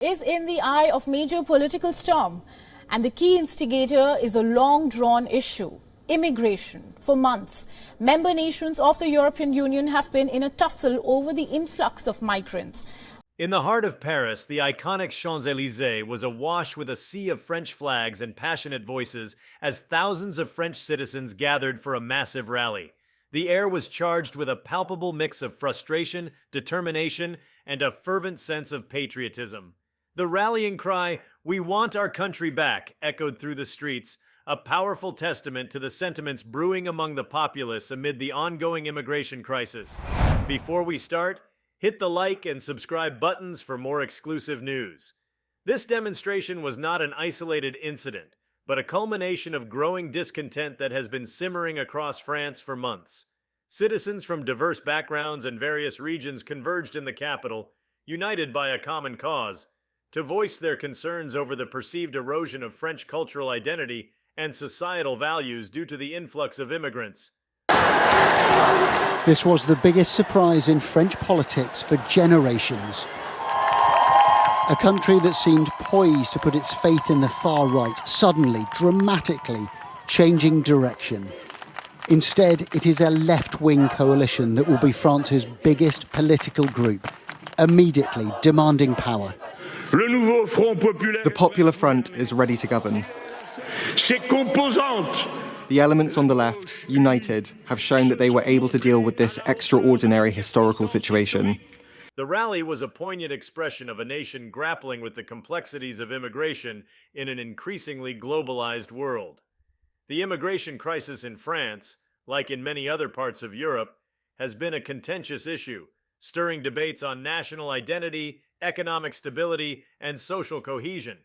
is in the eye of major political storm, and the key instigator is a long-drawn issue: immigration. For months, member nations of the European Union have been in a tussle over the influx of migrants. In the heart of Paris, the iconic Champs-Élysées was awash with a sea of French flags and passionate voices as thousands of French citizens gathered for a massive rally. The air was charged with a palpable mix of frustration, determination, and a fervent sense of patriotism. The rallying cry, "We want our country back," echoed through the streets, a powerful testament to the sentiments brewing among the populace amid the ongoing immigration crisis. Before we start, hit the like and subscribe buttons for more exclusive news. This demonstration was not an isolated incident, but a culmination of growing discontent that has been simmering across France for months. Citizens from diverse backgrounds and various regions converged in the capital, united by a common cause, to voice their concerns over the perceived erosion of French cultural identity and societal values due to the influx of immigrants. This was the biggest surprise in French politics for generations. A country that seemed poised to put its faith in the far right, suddenly, dramatically, changing direction. Instead, it is a left-wing coalition that will be France's biggest political group, immediately demanding power. The Popular Front is ready to govern. The elements on the left, united, have shown that they were able to deal with this extraordinary historical situation. The rally was a poignant expression of a nation grappling with the complexities of immigration in an increasingly globalized world. The immigration crisis in France, like in many other parts of Europe, has been a contentious issue, stirring debates on national identity, economic stability, and social cohesion.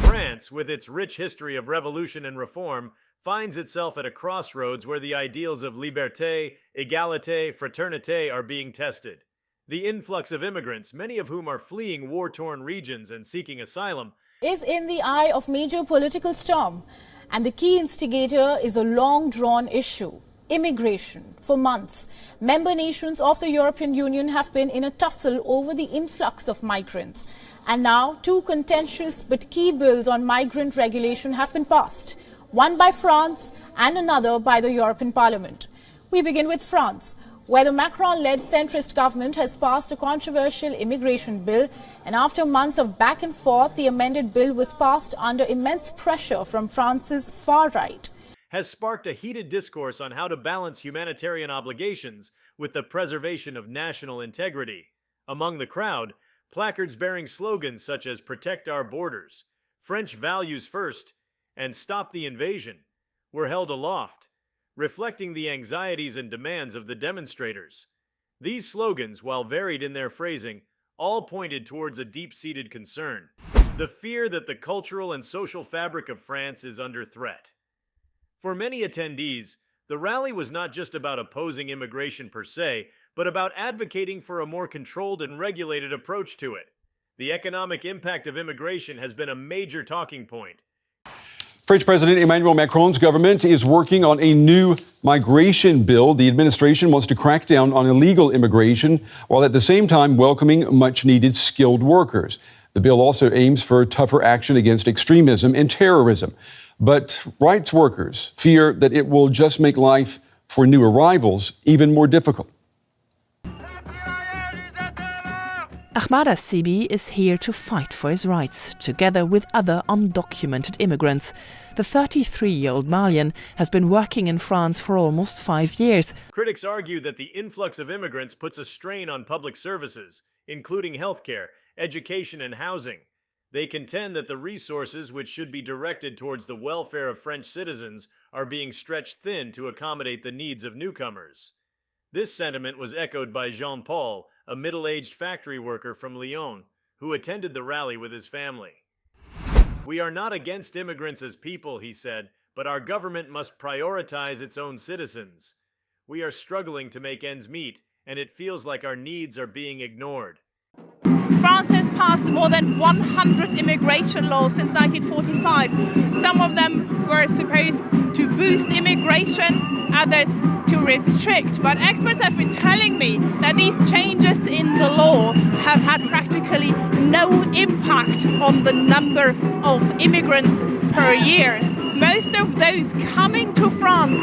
France, with its rich history of revolution and reform, finds itself at a crossroads where the ideals of liberté, égalité, fraternité are being tested. The influx of immigrants, many of whom are fleeing war-torn regions and seeking asylum, is in the eye of major political storm, and the key instigator is a long-drawn issue: immigration. For months, member nations of the European Union have been in a tussle over the influx of migrants. And now, two contentious but key bills on migrant regulation have been passed, one by France and another by the European Parliament. We begin with France, where the Macron-led centrist government has passed a controversial immigration bill, and after months of back and forth, the amended bill was passed under immense pressure from France's far right. Has sparked a heated discourse on how to balance humanitarian obligations with the preservation of national integrity. Among the crowd, placards bearing slogans such as "Protect our borders," "French values first," and "Stop the invasion" were held aloft, reflecting the anxieties and demands of the demonstrators. These slogans, while varied in their phrasing, all pointed towards a deep-seated concern: the fear that the cultural and social fabric of France is under threat. For many attendees, the rally was not just about opposing immigration per se, but about advocating for a more controlled and regulated approach to it. The economic impact of immigration has been a major talking point. French President Emmanuel Macron's government is working on a new migration bill. The administration wants to crack down on illegal immigration while at the same time welcoming much-needed skilled workers. The bill also aims for tougher action against extremism and terrorism. But rights workers fear that it will just make life for new arrivals even more difficult. Ahmad Sibi is here to fight for his rights, together with other undocumented immigrants. The 33-year-old Malian has been working in France for almost 5 years. Critics argue that the influx of immigrants puts a strain on public services, including healthcare, education, and housing. They contend that the resources which should be directed towards the welfare of French citizens are being stretched thin to accommodate the needs of newcomers. This sentiment was echoed by Jean-Paul, a middle-aged factory worker from Lyon, who attended the rally with his family. "We are not against immigrants as people," he said, "but our government must prioritize its own citizens. We are struggling to make ends meet, and it feels like our needs are being ignored." France has passed more than 100 immigration laws since 1945. Some of them were supposed to boost immigration, others to restrict. But experts have been telling me that these changes in the law have had practically no impact on the number of immigrants per year. Most of those coming to France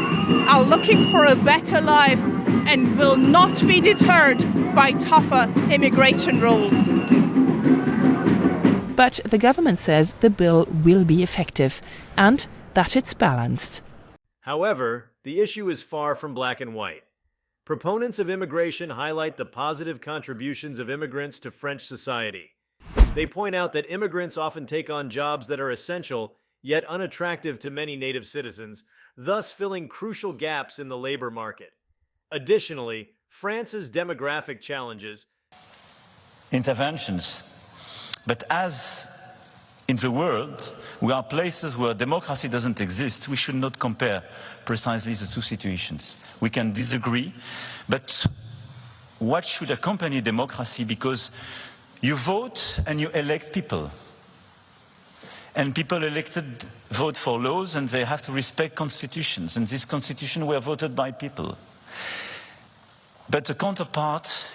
are looking for a better life and will not be deterred by tougher immigration rules. But the government says the bill will be effective and that it's balanced. However, the issue is far from black and white. Proponents of immigration highlight the positive contributions of immigrants to French society. They point out that immigrants often take on jobs that are essential yet unattractive to many native citizens, thus filling crucial gaps in the labor market. Additionally, France's demographic challenges interventions. But as in the world, we are places where democracy doesn't exist. We should not compare precisely the two situations. We can disagree, but what should accompany democracy? Because you vote and you elect people. And people elected vote for laws and they have to respect constitutions. And these constitutions were voted by people. But the counterpart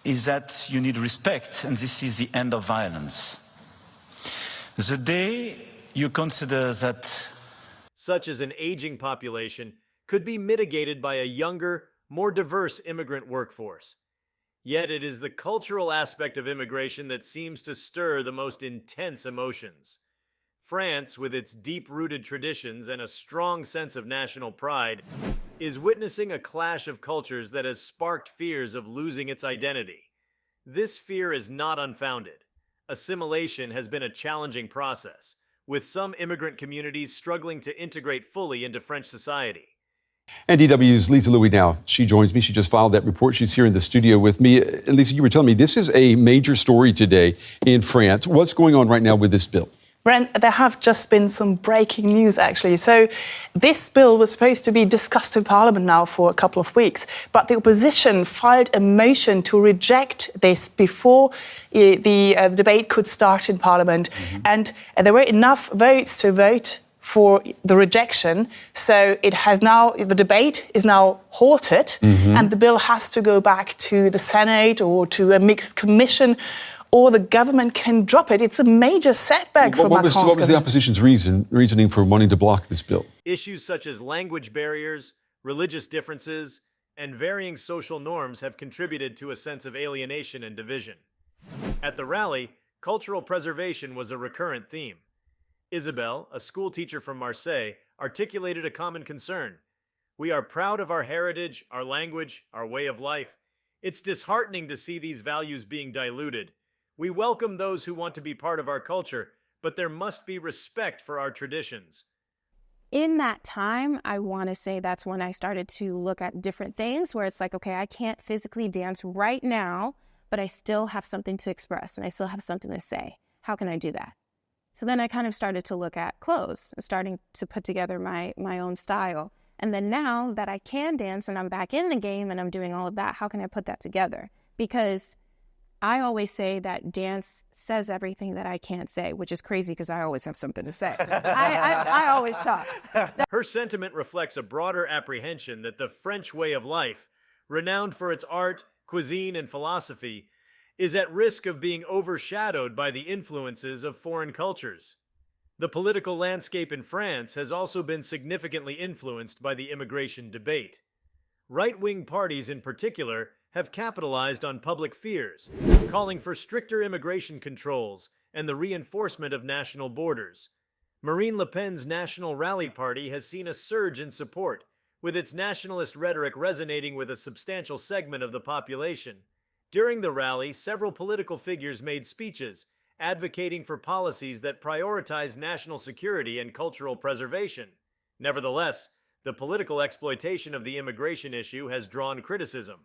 is that you need respect, and this is the end of violence. The day you consider that such as an aging population could be mitigated by a younger, more diverse immigrant workforce. Yet it is the cultural aspect of immigration that seems to stir the most intense emotions. France, with its deep-rooted traditions and a strong sense of national pride, is witnessing a clash of cultures that has sparked fears of losing its identity. This fear is not unfounded. Assimilation has been a challenging process, with some immigrant communities struggling to integrate fully into French society. And DW's Lisa Louie now. She joins me. She just filed that report. She's here in the studio with me. And Lisa, you were telling me this is a major story today in France. What's going on right now with this bill? Brent, there have just been some breaking news, actually. So this bill was supposed to be discussed in Parliament now for a couple of weeks, but the opposition filed a motion to reject this before the debate could start in Parliament. And there were enough votes to vote for the rejection. So it has now, the debate is now halted, and the bill has to go back to the Senate or to a mixed commission, or the government can drop it. It's a major setback for Macron's government. What was the opposition's reasoning for wanting to block this bill? Issues such as language barriers, religious differences, and varying social norms have contributed to a sense of alienation and division. At the rally, cultural preservation was a recurrent theme. Isabelle, a school teacher from Marseille, articulated a common concern. We are proud of our heritage, our language, our way of life. It's disheartening to see these values being diluted. We welcome those who want to be part of our culture, but there must be respect for our traditions. In that time, I want to say that's when I started to look at different things where it's like, okay, I can't physically dance right now, but I still have something to express and I still have something to say. How can I do that? So then I kind of started to look at clothes and starting to put together my own style. And then now that I can dance and I'm back in the game and I'm doing all of that, how can I put that together? Because I always say that dance says everything that I can't say, which is crazy because I always have something to say. I always talk. Her sentiment reflects a broader apprehension that the French way of life, renowned for its art, cuisine, and philosophy, is at risk of being overshadowed by the influences of foreign cultures. The political landscape in France has also been significantly influenced by the immigration debate. Right-wing parties in particular have capitalized on public fears, calling for stricter immigration controls and the reinforcement of national borders. Marine Le Pen's National Rally Party has seen a surge in support, with its nationalist rhetoric resonating with a substantial segment of the population. During the rally, several political figures made speeches, advocating for policies that prioritize national security and cultural preservation. Nevertheless, the political exploitation of the immigration issue has drawn criticism.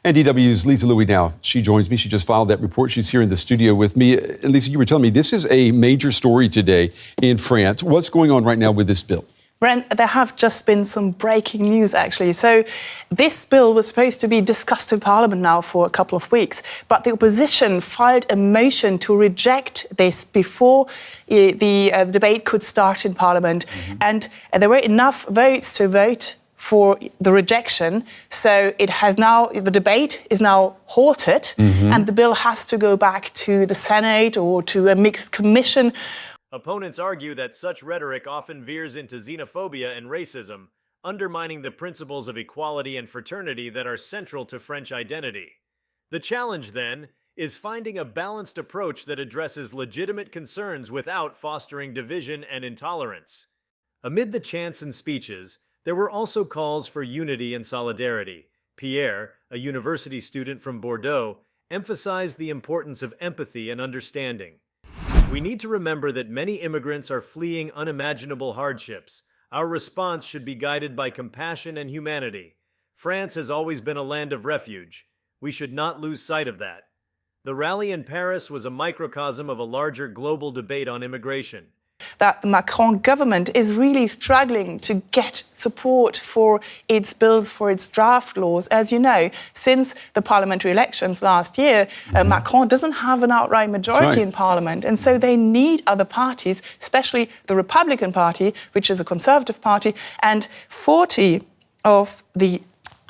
And DW's Lisa Louie now. She joins me. She just filed that report. She's here in the studio with me. And Lisa, you were telling me this is a major story today in France. What's going on right now with this bill? Brent, there have just been some breaking news, actually. So this bill was supposed to be discussed in Parliament now for a couple of weeks, but the opposition filed a motion to reject this before the debate could start in Parliament. And there were enough votes to vote for the rejection. So it has now, the debate is now halted, and the bill has to go back to the Senate or to a mixed commission. Opponents argue that such rhetoric often veers into xenophobia and racism, undermining the principles of equality and fraternity that are central to French identity. The challenge, then, is finding a balanced approach that addresses legitimate concerns without fostering division and intolerance. Amid the chants and speeches, there were also calls for unity and solidarity. Pierre, a university student from Bordeaux, emphasized the importance of empathy and understanding. We need to remember that many immigrants are fleeing unimaginable hardships. Our response should be guided by compassion and humanity. France has always been a land of refuge. We should not lose sight of that. The rally in Paris was a microcosm of a larger global debate on immigration. That the Macron government is really struggling to get support for its bills, for its draft laws. As you know, since the parliamentary elections last year, Macron doesn't have an outright majority in Parliament. And so they need other parties, especially the Republican Party, which is a conservative party, and 40 of the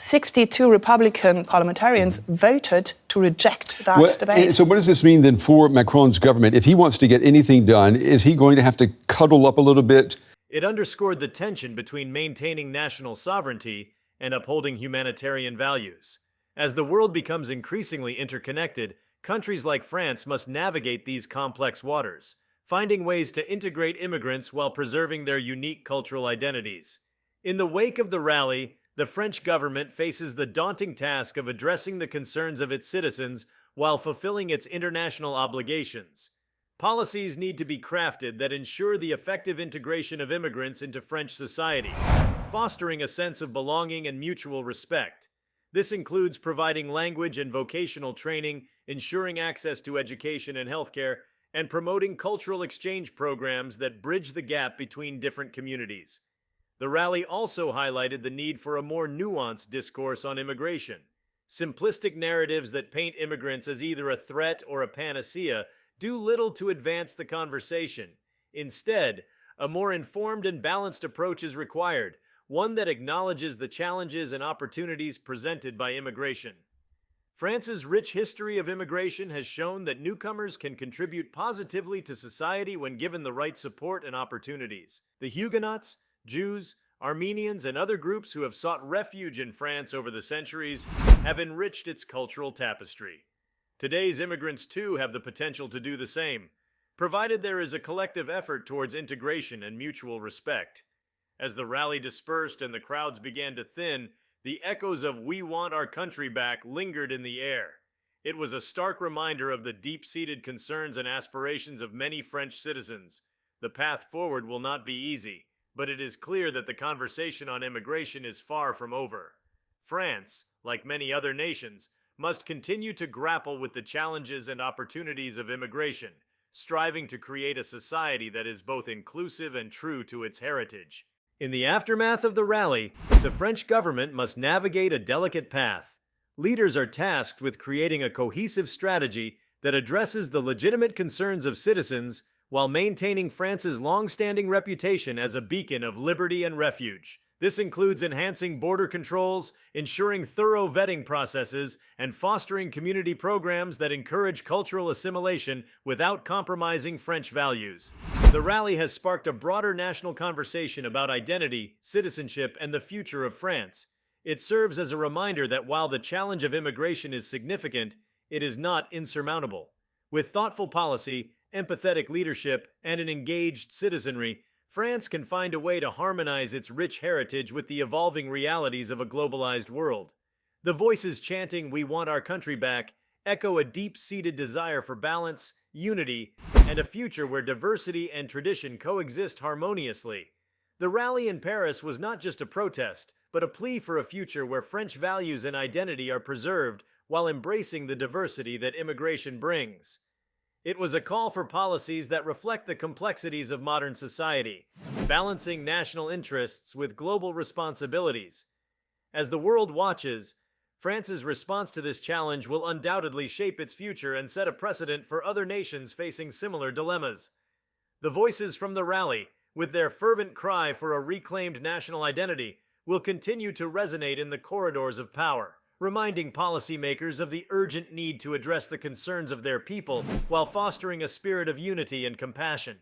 62 Republican parliamentarians voted to reject that debate. So what does this mean then for Macron's government? If he wants to get anything done, is he going to have to cuddle up a little bit? It underscored the tension between maintaining national sovereignty and upholding humanitarian values. As the world becomes increasingly interconnected, countries like France must navigate these complex waters, finding ways to integrate immigrants while preserving their unique cultural identities. In the wake of the rally, the French government faces the daunting task of addressing the concerns of its citizens while fulfilling its international obligations. Policies need to be crafted that ensure the effective integration of immigrants into French society, fostering a sense of belonging and mutual respect. This includes providing language and vocational training, ensuring access to education and healthcare, and promoting cultural exchange programs that bridge the gap between different communities. The rally also highlighted the need for a more nuanced discourse on immigration. Simplistic narratives that paint immigrants as either a threat or a panacea do little to advance the conversation. Instead, a more informed and balanced approach is required, one that acknowledges the challenges and opportunities presented by immigration. France's rich history of immigration has shown that newcomers can contribute positively to society when given the right support and opportunities. The Huguenots, Jews, Armenians, and other groups who have sought refuge in France over the centuries have enriched its cultural tapestry. Today's immigrants, too, have the potential to do the same, provided there is a collective effort towards integration and mutual respect. As the rally dispersed and the crowds began to thin, the echoes of "We want our country back" lingered in the air. It was a stark reminder of the deep-seated concerns and aspirations of many French citizens. The path forward will not be easy, but it is clear that the conversation on immigration is far from over. France, like many other nations, must continue to grapple with the challenges and opportunities of immigration, striving to create a society that is both inclusive and true to its heritage. In the aftermath of the rally, the French government must navigate a delicate path. Leaders are tasked with creating a cohesive strategy that addresses the legitimate concerns of citizens while maintaining France's long-standing reputation as a beacon of liberty and refuge. This includes enhancing border controls, ensuring thorough vetting processes, and fostering community programs that encourage cultural assimilation without compromising French values. The rally has sparked a broader national conversation about identity, citizenship, and the future of France. It serves as a reminder that while the challenge of immigration is significant, it is not insurmountable. With thoughtful policy, empathetic leadership, and an engaged citizenry, France can find a way to harmonize its rich heritage with the evolving realities of a globalized world. The voices chanting "We want our country back" echo a deep-seated desire for balance, unity, and a future where diversity and tradition coexist harmoniously. The rally in Paris was not just a protest, but a plea for a future where French values and identity are preserved while embracing the diversity that immigration brings. It was a call for policies that reflect the complexities of modern society, balancing national interests with global responsibilities. As the world watches, France's response to this challenge will undoubtedly shape its future and set a precedent for other nations facing similar dilemmas. The voices from the rally, with their fervent cry for a reclaimed national identity, will continue to resonate in the corridors of power, reminding policymakers of the urgent need to address the concerns of their people while fostering a spirit of unity and compassion.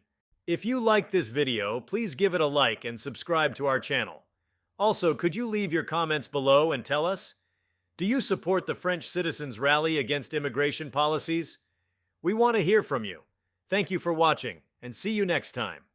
If you liked this video, please give it a like and subscribe to our channel. Also, could you leave your comments below and tell us? Do you support the French citizens' rally against immigration policies? We want to hear from you. Thank you for watching, and see you next time.